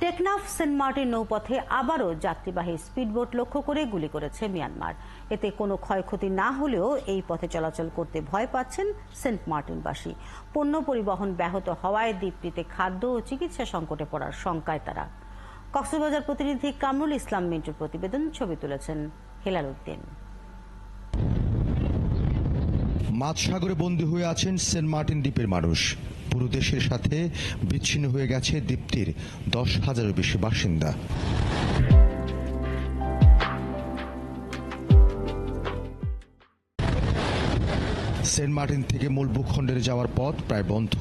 Teknaf Saint Martin নৌপথে আবারও যাত্রীবাহী speedboat লক্ষ্য করে গুলি করেছে মিয়ানমার। এতে কোনো ক্ষয়ক্ষতি না হলেও এই পথে চলাচল করতে ভয় পাচ্ছেন সেন্ট মার্টিনবাসী। পণ্য পরিবহন ব্যাহত হওয়ায় দ্বীপটিতে খাদ্য ও চিকিৎসা সংকটে পড়ার শঙ্কায় তারা। কক্সবাজার প্রতিনিধি কামরুল ইসলাম মিন্টুর প্রতিবেদন, ছবি তুলেছেন হেলাল উদ্দিন। মাঝ সাগরে বন্দী হয়ে আছেন সেন্ট মার্টিন দ্বীপের মানুষ। পুরো দেশের সাথে বিচ্ছিন্ন হয়ে গেছে দ্বীপটির 10,000-এরও বেশি বাসিন্দা। সেন্ট মার্টিন থেকে মূল ভূখণ্ডে যাওয়ার পথ প্রায় বন্ধ।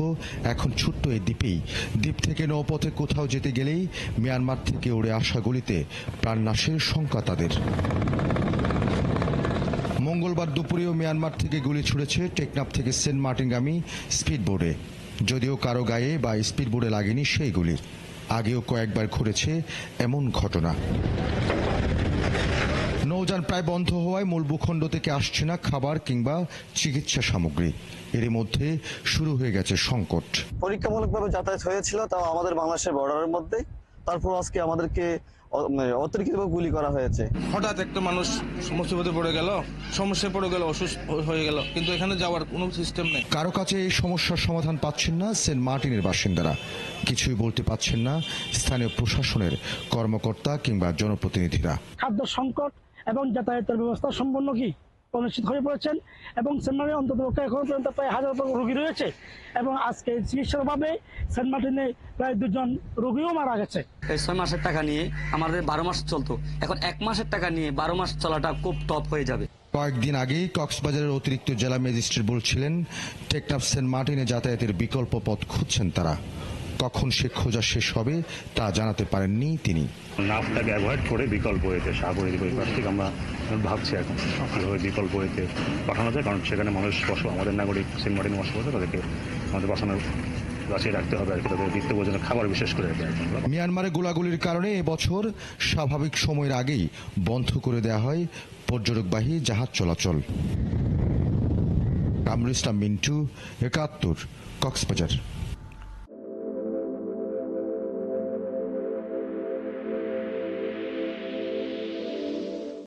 এখন ছোট্ট এই দ্বীপেই দ্বীপ থেকে নৌপথে কোথাও যেতে গেলেই মিয়ানমার থেকে উড়ে আসা গুলিতে প্রাণনাশের শঙ্কা তাদের। মঙ্গলবার দুপুরেও মিয়ানমার থেকে গুলি ছুড়েছে টেকনাফ থেকে সেন্ট মার্টিনগামী স্পিডবোটে। যদিও কারো গায়ে বা স্পিডবোটে লাগেনি সেই গুলি। আগেও কয়েকবার ঘটেছে এমন ঘটনা। নৌযান প্রায় বন্ধ হওয়ায় মূল ভূখণ্ড থেকে আসছে না খাবার কিংবা চিকিৎসা সামগ্রী। এরই মধ্যে শুরু হয়ে গেছে সংকট। পরীক্ষামূলকভাবে যাতায়াত হয়েছিল, তাও আমাদের বাংলাদেশের বর্ডারের মধ্যে। তারপর আজকে আমাদেরকে অতিরিক্তভাবে গুলি করা হয়েছে। হঠাৎ একটা মানুষ মুসিবতে পড়ে গেল, সমস্যায় পড়ে গেল, অসুস্থ হয়ে গেল, কিন্তু এখানে যাওয়ার কোনো সিস্টেম নেই। কারো কাছে এই সমস্যার সমাধান পাচ্ছেন না সেন্ট মার্টিনের বাসিন্দারা। কিছুই বলতে পাচ্ছেন না স্থানীয় প্রশাসনের কর্মকর্তা কিংবা জনপ্রতিনিধিরা। খাদ্য সংকট এবং যাতায়াতের ব্যবস্থা সম্পূর্ণ কি অনিশ্চিত হয়ে পড়েছেন এবং সেন্ট মার্টিনে অন্তত এখন পর্যন্ত প্রায় 1000 রোগী রয়েছে এবং আজকে চিকিৎসার অভাবে সেন্ট মার্টিনে প্রায় 2 জন রোগীও মারা গেছে। এই 6 মাসের টাকা নিয়ে আমাদের 12 মাস চলতো, এখন 1 মাসের টাকা নিয়ে 12 মাস চলাটা খুব টপ হয়ে যাবে। কয়েকদিন আগেই কক্সবাজারের অতিরিক্ত জেলা ম্যাজিস্ট্রেট বলছিলেন টেকনাফ সেন্ট মার্টিনে যাতায়াতের বিকল্প পথ খুঁজছেন তারা। কখন সে খোঁজা শেষ হবে তা জানাতে পারেননি তিনি। নাফটাকে অ্যাভয়েড করে বিকল্প হয়েছে সাগরের পাশ থেকে আমরা ভাবছি এখন কীভাবে বিকল্প হয়েতে পাঠানো যায়, কারণ সেখানে মানুষ আমাদের নাগরিক সেন্ট মার্টিনে বসবাস করে, তাদেরকে আমাদের বাসানোর বাঁচিয়ে রাখতে হবে আর কি, তাদের নিত্য প্রয়োজনীয় খাবার বিশেষ করে। মিয়ানমারে গোলাগুলির কারণে এবছর স্বাভাবিক সময়ের আগেই বন্ধ করে দেওয়া হয় পর্যটকবাহী জাহাজ চলাচল। কামরুল ইসলাম মিন্টু, 71, কক্সবাজার।